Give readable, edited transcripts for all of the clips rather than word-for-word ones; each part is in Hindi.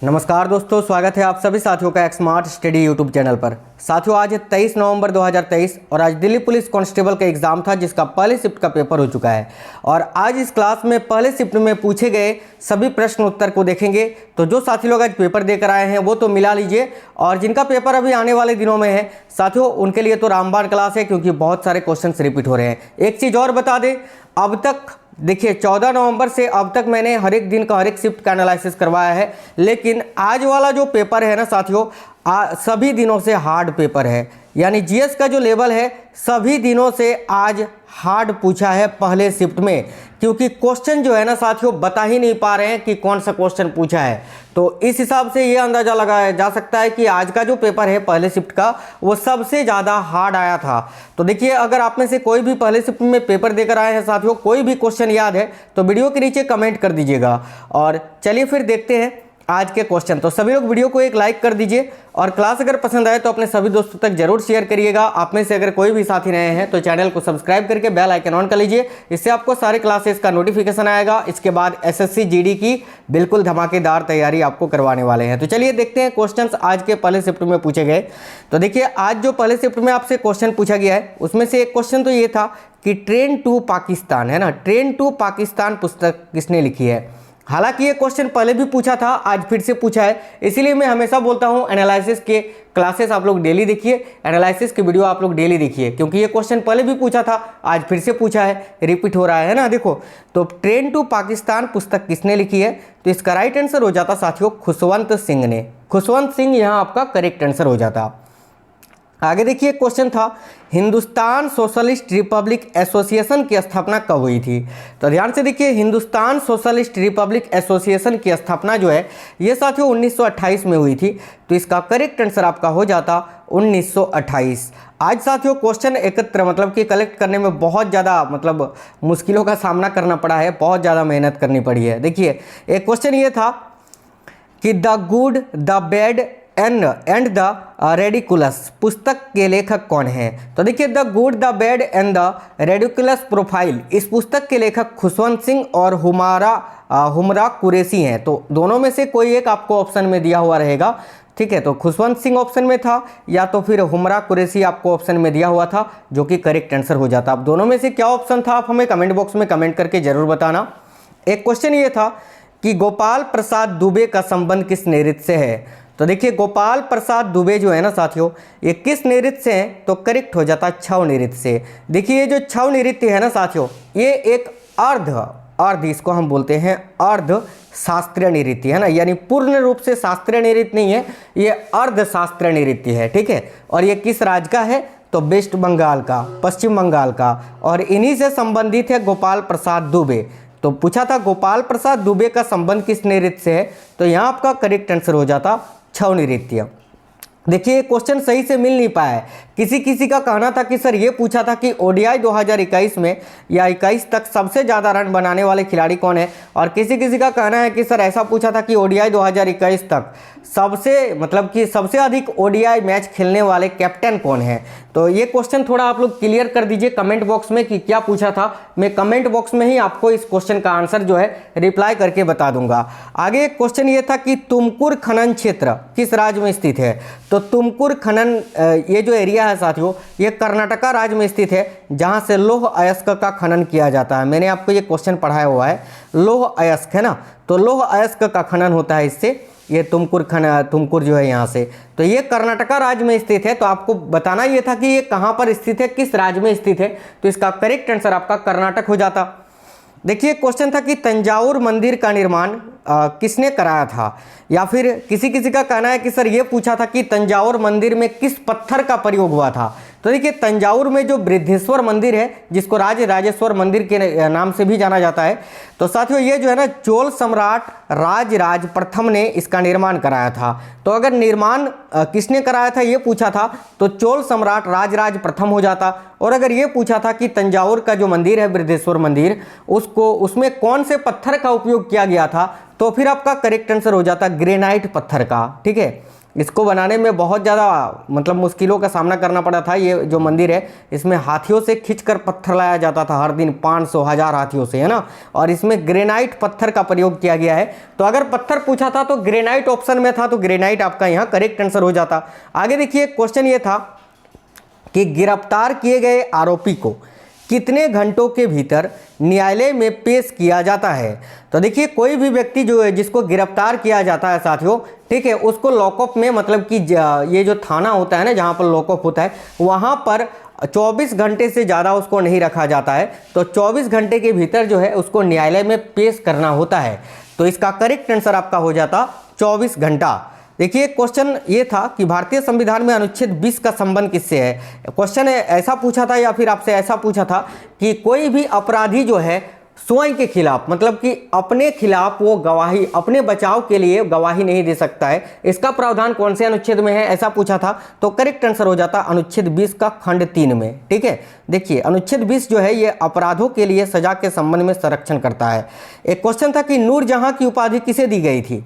नमस्कार दोस्तों, स्वागत है आप सभी साथियों का स्मार्ट स्टडी यूट्यूब चैनल पर। साथियों, आज 23 नवंबर 2023 और आज दिल्ली पुलिस कांस्टेबल का एग्जाम था जिसका पहले शिफ्ट का पेपर हो चुका है। और आज इस क्लास में पहले शिफ्ट में पूछे गए सभी प्रश्न उत्तर को देखेंगे। तो जो साथी लोग आज पेपर देकर आए हैं वो तो मिला लीजिए, और जिनका पेपर अभी आने वाले दिनों में है साथियों उनके लिए तो रामबाण क्लास है, क्योंकि बहुत सारे क्वेश्चन रिपीट हो रहे हैं। एक चीज़ और बता दें, अब तक देखिए 14 नवंबर से अब तक मैंने हर एक दिन का हर एक शिफ्ट का एनालिसिस करवाया है, लेकिन आज वाला जो पेपर है ना साथियों, सभी दिनों से हार्ड पेपर है। यानी जीएस का जो लेवल है सभी दिनों से आज हार्ड पूछा है पहले शिफ्ट में, क्योंकि क्वेश्चन जो है ना साथियों बता ही नहीं पा रहे हैं कि कौन सा क्वेश्चन पूछा है। तो इस हिसाब से ये अंदाजा लगाया जा सकता है कि आज का जो पेपर है पहले शिफ्ट का वो सबसे ज़्यादा हार्ड आया था। तो देखिए, अगर आप में से कोई भी पहले शिफ्ट में पेपर देकर आए हैं साथियों, कोई भी क्वेश्चन याद है तो वीडियो के नीचे कमेंट कर दीजिएगा। और चलिए फिर देखते हैं आज के क्वेश्चन। तो सभी लोग वीडियो को एक लाइक कर दीजिए, और क्लास अगर पसंद आए तो अपने सभी दोस्तों तक जरूर शेयर करिएगा। आप में से अगर कोई भी साथी नए हैं तो चैनल को सब्सक्राइब करके बेल आइकन ऑन कर लीजिए, इससे आपको सारे क्लासेस का नोटिफिकेशन आएगा। इसके बाद एसएससी जीडी की बिल्कुल धमाकेदार तैयारी आपको करवाने वाले हैं। तो चलिए देखते हैं क्वेश्चन आज के पहले शिफ्ट में पूछे गए। तो देखिए, आज जो पहले शिफ्ट में आपसे क्वेश्चन पूछा गया है उसमें से एक क्वेश्चन तो ये था कि ट्रेन टू पाकिस्तान है ना, ट्रेन टू पाकिस्तान पुस्तक किसने लिखी है। हालांकि ये क्वेश्चन पहले भी पूछा था, आज फिर से पूछा है, इसीलिए मैं हमेशा बोलता हूँ एनालिसिस के क्लासेस आप लोग डेली देखिए, एनालिसिस की वीडियो आप लोग डेली देखिए, क्योंकि ये क्वेश्चन पहले भी पूछा था, आज फिर से पूछा है, रिपीट हो रहा है ना। देखो, तो ट्रेन टू पाकिस्तान पुस्तक किसने लिखी है, तो इसका राइट आंसर हो जाता साथियों खुशवंत सिंह ने। खुशवंत सिंह यहाँ आपका करेक्ट आंसर हो जाता। आगे देखिए, क्वेश्चन था हिंदुस्तान सोशलिस्ट रिपब्लिक एसोसिएशन की स्थापना कब हुई थी। तो ध्यान से देखिए, हिंदुस्तान सोशलिस्ट रिपब्लिक एसोसिएशन की स्थापना जो है ये साथियों 1928 में हुई थी। तो इसका करेक्ट आंसर आपका हो जाता 1928। आज साथियों क्वेश्चन एकत्र मतलब कि कलेक्ट करने में बहुत ज़्यादा मतलब मुश्किलों का सामना करना पड़ा है, बहुत ज़्यादा मेहनत करनी पड़ी है। देखिए, एक क्वेश्चन ये था कि the good the bad and the ridiculous पुस्तक के लेखक कौन है। तो देखिए, the good the bad and the ridiculous profile, इस पुस्तक के लेखक खुशवंत सिंह और हुमरा कुरैशी हैं। तो दोनों में से कोई एक आपको ऑप्शन में दिया हुआ रहेगा, ठीक है। तो खुशवंत सिंह ऑप्शन में था या तो फिर हुमरा कुरैशी आपको ऑप्शन में दिया हुआ था, जो कि करेक्ट आंसर हो जाता। अब दोनों में से क्या ऑप्शन था आप हमें कमेंट बॉक्स में कमेंट करके जरूर बताना। एक क्वेश्चन ये था कि गोपाल प्रसाद दुबे का संबंध किस नृत्य से है। तो देखिए, गोपाल प्रसाद दुबे जो है ना साथियों ये किस नृत्य से हैं, तो करेक्ट हो जाता छऊ नृत्य से। देखिए, ये जो छऊ नृत्य है ना साथियों ये एक अर्ध इसको हम बोलते हैं अर्ध शास्त्रीय नृत्य है ना, यानी पूर्ण रूप से शास्त्रीय नृत्य नहीं है, ये अर्ध शास्त्रीय नृत्य है, ठीक है। और ये किस राज्य का है, तो वेस्ट बंगाल का, पश्चिम बंगाल का, और इन्हीं से संबंधित है गोपाल प्रसाद दुबे। तो पूछा था गोपाल प्रसाद दुबे का संबंध किस नृत्य से है, तो यहाँ आपका करेक्ट आंसर हो जाता छऊ नृत्य। देखिए, क्वेश्चन सही से मिल नहीं पाया है। किसी किसी का कहना था कि सर ये पूछा था कि ओडीआई 2021 में या 21 तक सबसे ज़्यादा रन बनाने वाले खिलाड़ी कौन है, और किसी किसी का कहना है कि सर ऐसा पूछा था कि ओडीआई 2021 तक सबसे अधिक ओडीआई मैच खेलने वाले कैप्टन कौन है। तो ये क्वेश्चन थोड़ा आप लोग क्लियर कर दीजिए कमेंट बॉक्स में कि क्या पूछा था। मैं कमेंट बॉक्स में ही आपको इस क्वेश्चन का आंसर जो है रिप्लाई करके बता दूंगा। आगे एक क्वेश्चन ये था कि तुमकुर खनन क्षेत्र किस राज्य में स्थित है। तो तुमकुर खनन ये जो एरिया है साथियों ये कर्नाटका राज्य में स्थित है, जहां से लौह अयस्क का खनन किया जाता है। मैंने आपको ये क्वेश्चन पढ़ाया हुआ है, लौह अयस्क है ना, तो लौह अयस्क का खनन होता है इससे, ये तुमकुर जो है यहाँ से। तो ये कर्नाटका राज्य में स्थित है। तो आपको बताना ये था कि ये कहाँ पर स्थित है, किस राज्य में स्थित है, तो इसका करेक्ट आंसर आपका कर्नाटक हो जाता। देखिए, क्वेश्चन था कि तंजावुर मंदिर का निर्माण किसने कराया था, या फिर किसी किसी का कहना है कि सर ये पूछा था कि तंजावुर मंदिर में किस पत्थर का प्रयोग हुआ था। तो देखिए, तंजावुर में जो बृहदेश्वर मंदिर है जिसको राजराजेश्वर मंदिर के नाम से भी जाना जाता है, तो साथियों ये जो है ना चोल सम्राट राजराज प्रथम ने इसका निर्माण कराया था। तो अगर निर्माण किसने कराया था ये पूछा था तो चोल सम्राट राजराज प्रथम हो जाता। और अगर ये पूछा था कि तंजावुर का जो मंदिर है बृहदेश्वर मंदिर उसमें कौन से पत्थर का उपयोग किया गया था, तो फिर आपका करेक्ट आंसर हो जाता ग्रेनाइट पत्थर का, ठीक है। इसको बनाने में बहुत ज़्यादा मतलब मुश्किलों का सामना करना पड़ा था। ये जो मंदिर है इसमें हाथियों से खींचकर पत्थर लाया जाता था हर दिन, 500 1000 हाथियों से, है ना। और इसमें ग्रेनाइट पत्थर का प्रयोग किया गया है। तो अगर पत्थर पूछा था तो ग्रेनाइट ऑप्शन में था, तो ग्रेनाइट आपका यहाँ करेक्ट आंसर हो जाता। आगे देखिए क्वेश्चन ये था कि गिरफ्तार किए गए आरोपी को कितने घंटों के भीतर न्यायालय में पेश किया जाता है। तो देखिए कोई भी व्यक्ति जो है जिसको गिरफ्तार किया जाता है साथियों, ठीक है, उसको लॉकअप में मतलब कि ये जो थाना होता है ना जहाँ पर लॉकअप होता है वहाँ पर 24 घंटे से ज़्यादा उसको नहीं रखा जाता है। तो 24 घंटे के भीतर जो है उसको न्यायालय में पेश करना होता है। तो इसका करेक्ट आंसर आपका हो जाता 24 घंटा। देखिए क्वेश्चन ये था कि भारतीय संविधान में अनुच्छेद 20 का संबंध किससे है। क्वेश्चन ऐसा पूछा था या फिर आपसे ऐसा पूछा था कि कोई भी अपराधी जो है स्वयं के खिलाफ मतलब कि अपने खिलाफ वो गवाही, अपने बचाव के लिए गवाही नहीं दे सकता है। इसका प्रावधान कौन से अनुच्छेद में है ऐसा पूछा था। तो करेक्ट आंसर हो जाता अनुच्छेद 20 का खंड 3 में। ठीक है, देखिए अनुच्छेद 20 जो है ये अपराधों के लिए सजा के संबंध में संरक्षण करता है। एक क्वेश्चन था कि नूरजहां की उपाधि किसे दी गई थी।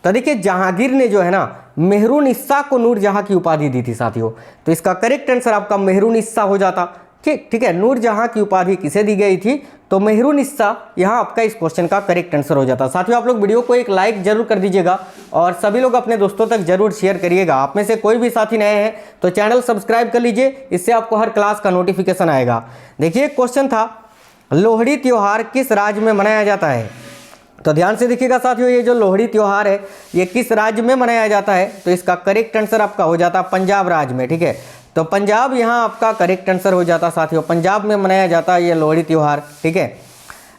तो देखिए जहांगीर ने जो है ना मेहरुनिस्सा को नूरजहां की उपाधि दी थी साथियों। तो इसका करेक्ट आंसर आपका मेहरुनिस्सा हो जाता। ठीक है, नूरजहां की उपाधि किसे दी गई थी, तो मेहरुनिस्सा यहाँ आपका इस क्वेश्चन का करेक्ट आंसर हो जाता। साथियों आप लोग वीडियो को एक लाइक जरूर कर दीजिएगा और सभी लोग अपने दोस्तों तक जरूर शेयर करिएगा। आप में से कोई भी साथी नए हैं तो चैनल सब्सक्राइब कर लीजिए, इससे आपको हर क्लास का नोटिफिकेशन आएगा। देखिए क्वेश्चन था लोहड़ी त्योहार किस राज्य में मनाया जाता है। तो ध्यान से देखिएगा साथियों, ये जो लोहड़ी त्योहार है ये किस राज्य में मनाया जाता है। तो इसका करेक्ट आंसर आपका हो जाता पंजाब राज्य में। ठीक है, तो पंजाब यहाँ आपका करेक्ट आंसर हो जाता साथियों, पंजाब में मनाया जाता है ये लोहड़ी त्योहार। ठीक है,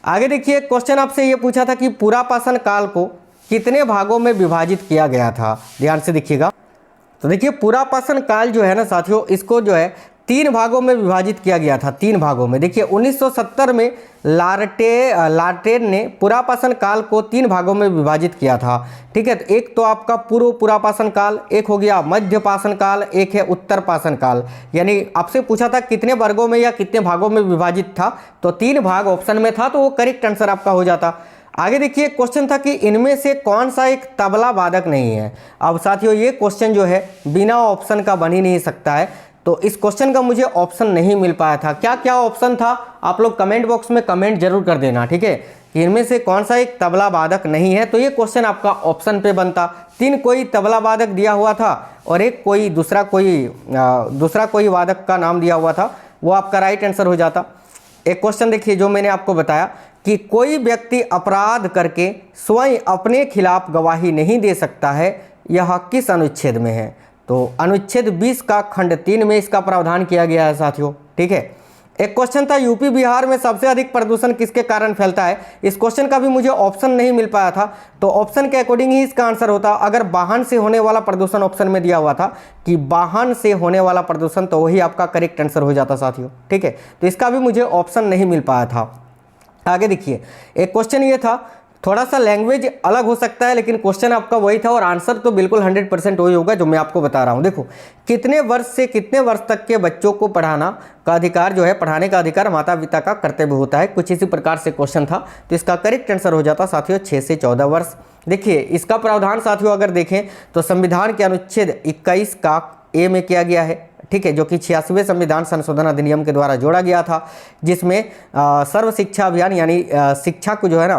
आगे देखिए क्वेश्चन आपसे ये पूछा था कि पुरापाषाण काल को कितने भागों में विभाजित किया गया था। ध्यान से देखिएगा, तो देखिए पुरापाषाण काल जो है ना साथियों इसको जो है 3 भागों में विभाजित किया गया था। 3 भागों में देखिए 1970 में लार्टेन ने पुरापाषाण काल को 3 भागों में विभाजित किया था। ठीक है, तो एक तो आपका पूर्व पुरापाषाण काल, एक हो गया मध्य पाषाण काल, एक है उत्तर पाषाण काल। यानी आपसे पूछा था कितने वर्गों में या कितने भागों में विभाजित था, तो 3 भाग ऑप्शन में था, तो वो करेक्ट आंसर आपका हो जाता। आगे देखिए क्वेश्चन था कि इनमें से कौन सा एक तबला वादक नहीं है। अब साथियों ये क्वेश्चन जो है बिना ऑप्शन का बन ही नहीं सकता है, तो इस क्वेश्चन का मुझे ऑप्शन नहीं मिल पाया था। क्या क्या ऑप्शन था आप लोग कमेंट बॉक्स में कमेंट जरूर कर देना। ठीक है, कि इनमें से कौन सा एक तबला वादक नहीं है, तो ये क्वेश्चन आपका ऑप्शन पे बनता। 3 कोई तबला वादक दिया हुआ था और एक कोई दूसरा कोई वादक का नाम दिया हुआ था, वो आपका राइट आंसर हो जाता। एक क्वेश्चन देखिए जो मैंने आपको बताया कि कोई व्यक्ति अपराध करके स्वयं अपने खिलाफ गवाही नहीं दे सकता है, यह किस अनुच्छेद में है। तो अनुच्छेद 20 का खंड 3 में इसका प्रावधान किया गया है साथियों। ठीक है, एक क्वेश्चन था यूपी बिहार में सबसे अधिक प्रदूषण किसके कारण फैलता है। इस क्वेश्चन का भी मुझे ऑप्शन नहीं मिल पाया था, तो ऑप्शन के अकॉर्डिंग ही इसका आंसर होता। अगर वाहन से होने वाला प्रदूषण ऑप्शन में दिया हुआ था कि वाहन से होने वाला प्रदूषण, तो वही आपका करेक्ट आंसर हो जाता साथियों। ठीक है, तो इसका भी मुझे ऑप्शन नहीं मिल पाया था। आगे देखिए एक क्वेश्चन ये था, थोड़ा सा लैंग्वेज अलग हो सकता है लेकिन क्वेश्चन आपका वही था और आंसर तो बिल्कुल 100% वही होगा जो मैं आपको बता रहा हूँ। देखो कितने वर्ष से कितने वर्ष तक के बच्चों को पढ़ाना का अधिकार जो है, पढ़ाने का अधिकार माता पिता का कर्तव्य होता है। कुछ इसी प्रकार से क्वेश्चन था, तो इसका करेक्ट आंसर हो जाता साथियों 6 से 14 वर्ष। देखिए इसका प्रावधान साथियों अगर देखें तो संविधान के अनुच्छेद 21 का ए में किया गया है। ठीक है, जो कि 86वें संविधान संशोधन अधिनियम के द्वारा जोड़ा गया था, जिसमें सर्व शिक्षा अभियान यानी शिक्षा को जो है ना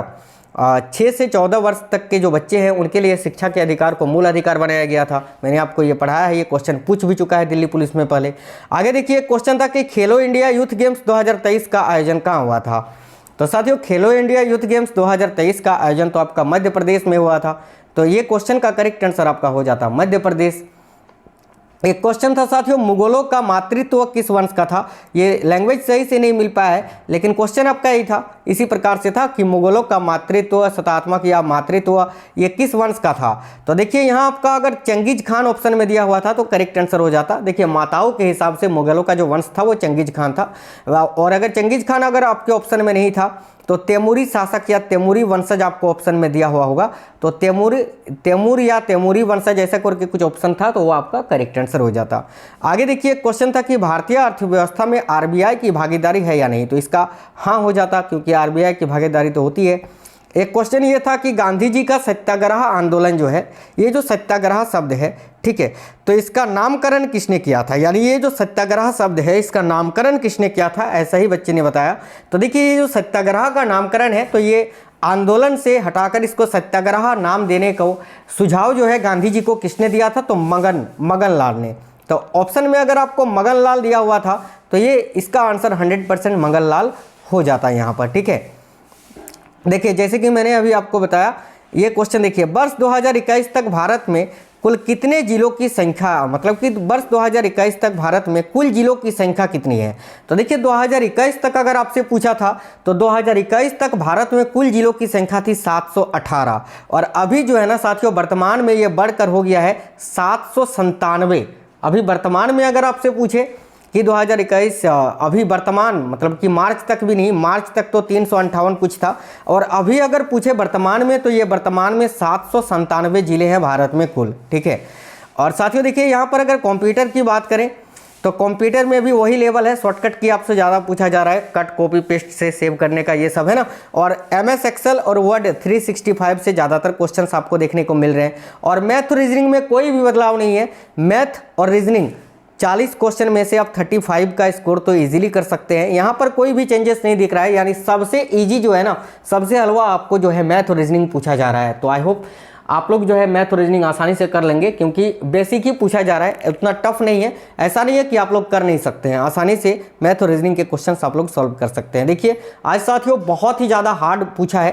6 से 14 वर्ष तक के जो बच्चे हैं उनके लिए शिक्षा के अधिकार को मूल अधिकार बनाया गया था। मैंने आपको ये पढ़ाया है, ये क्वेश्चन पूछ भी चुका है दिल्ली पुलिस में पहले। आगे देखिए क्वेश्चन था कि खेलो इंडिया यूथ गेम्स 2023 का आयोजन कहाँ हुआ था। तो साथियों खेलो इंडिया यूथ गेम्स 2023 का आयोजन तो आपका मध्य प्रदेश में हुआ था, तो ये क्वेश्चन का करेक्ट आंसर आपका हो जाता मध्य प्रदेश। एक क्वेश्चन था साथियों मुगलों का मातृत्व किस वंश का था। ये लैंग्वेज सही से नहीं मिल पाया है लेकिन क्वेश्चन आपका यही था, इसी प्रकार से था कि मुगलों का मातृत्व शतात्मक या मातृत्व ये किस वंश का था। तो देखिए यहाँ आपका अगर चंगेज खान ऑप्शन में दिया हुआ था तो करेक्ट आंसर हो जाता। देखिए माताओं के हिसाब से मुगलों का जो वंश था वो चंगेज खान था, और अगर चंगेज खान अगर आपके ऑप्शन में नहीं था तो तैमूरी शासक या तैमूरी वंशज आपको ऑप्शन में दिया हुआ होगा, तो तैमूर या तैमूरी वंशज ऐसा करके कुछ ऑप्शन था, तो वो आपका करेक्ट आंसर हो जाता। आगे देखिए क्वेश्चन था कि भारतीय अर्थव्यवस्था में आरबीआई की भागीदारी है या नहीं, तो इसका हाँ हो जाता क्योंकि आरबीआई की भागीदारी तो होती है। एक क्वेश्चन ये था कि गांधी जी का सत्याग्रह आंदोलन जो है, ये जो सत्याग्रह शब्द है ठीक है। तो इसका नामकरण किसने किया था, यानी ये जो सत्याग्रह शब्द है इसका नामकरण किसने किया था, ऐसा ही बच्चे ने बताया। तो देखिए ये जो सत्याग्रह का नामकरण है तो ये आंदोलन से हटाकर इसको सत्याग्रह नाम देने को सुझाव जो है गांधी जी को किसने दिया था, तो मगन लाल ने। तो ऑप्शन में अगर आपको मगन लाल दिया हुआ था तो ये इसका आंसर 100% मगन लाल हो जाता है यहाँ पर, ठीक है। देखिए जैसे कि मैंने अभी आपको बताया, ये क्वेश्चन देखिए, वर्ष 2021 तक भारत में कुल कितने जिलों की संख्या, मतलब कि वर्ष 2021 तक भारत में कुल जिलों की संख्या कितनी है। तो देखिए 2021 तक अगर आपसे पूछा था तो 2021 तक भारत में कुल जिलों की संख्या थी 718, और अभी जो है ना साथियों वर्तमान में ये बढ़कर हो गया है 797। अभी वर्तमान में अगर आपसे पूछे कि 2021 अभी वर्तमान मतलब कि मार्च तक भी नहीं, मार्च तक तो 358 कुछ था, और अभी अगर पूछे वर्तमान में तो ये वर्तमान में 797 जिले हैं भारत में कुल, ठीक है। और साथियों देखिए यहाँ पर अगर कंप्यूटर की बात करें तो कंप्यूटर में भी वही लेवल है, शॉर्टकट की आपसे ज़्यादा पूछा जा रहा है, कट कॉपी पेस्ट से सेव करने का ये सब है ना, और MS एक्सेल और वर्ड 365 से ज़्यादातर क्वेश्चंस आपको देखने को मिल रहे हैं। और मैथ और रीजनिंग में कोई भी बदलाव नहीं है, मैथ और रीजनिंग 40 क्वेश्चन में से आप 35 का स्कोर तो इजीली कर सकते हैं, यहाँ पर कोई भी चेंजेस नहीं दिख रहा है, यानी सबसे इजी जो है ना, सबसे हलवा आपको जो है मैथ और रीजनिंग पूछा जा रहा है। तो आई होप आप लोग जो है मैथ और रीजनिंग आसानी से कर लेंगे, क्योंकि बेसिक ही पूछा जा रहा है, उतना टफ नहीं है। ऐसा नहीं है कि आप लोग कर नहीं सकते हैं, आसानी से मैथ और रीजनिंग के क्वेश्चन आप लोग सॉल्व कर सकते हैं। देखिए आज साथियों बहुत ही ज़्यादा हार्ड पूछा है।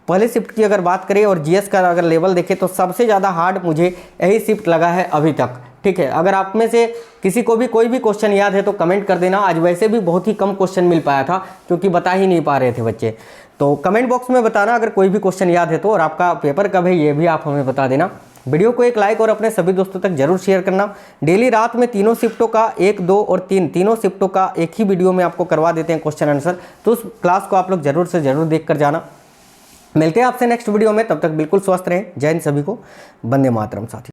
पहले शिफ्ट की अगर बात करें और GS का अगर लेवल देखें तो सबसे ज़्यादा हार्ड मुझे यही शिफ्ट लगा है अभी तक, ठीक है। अगर आप में से किसी को भी कोई भी क्वेश्चन याद है तो कमेंट कर देना। आज वैसे भी बहुत ही कम क्वेश्चन मिल पाया था क्योंकि बता ही नहीं पा रहे थे बच्चे, तो कमेंट बॉक्स में बताना अगर कोई भी क्वेश्चन याद है तो, और आपका पेपर कब है ये भी आप हमें बता देना। वीडियो को एक लाइक और अपने सभी दोस्तों तक जरूर शेयर करना। डेली रात में तीनों शिफ्टों का 1, 2 और 3 तीनों शिफ्टों का एक ही वीडियो में आपको करवा देते हैं क्वेश्चन आंसर, तो उस क्लास को आप लोग जरूर से जरूर देख कर जाना। मिलते हैं आपसे नेक्स्ट वीडियो में, तब तक बिल्कुल स्वस्थ रहें। जय हिंद सभी को, वंदे मातरम साथी।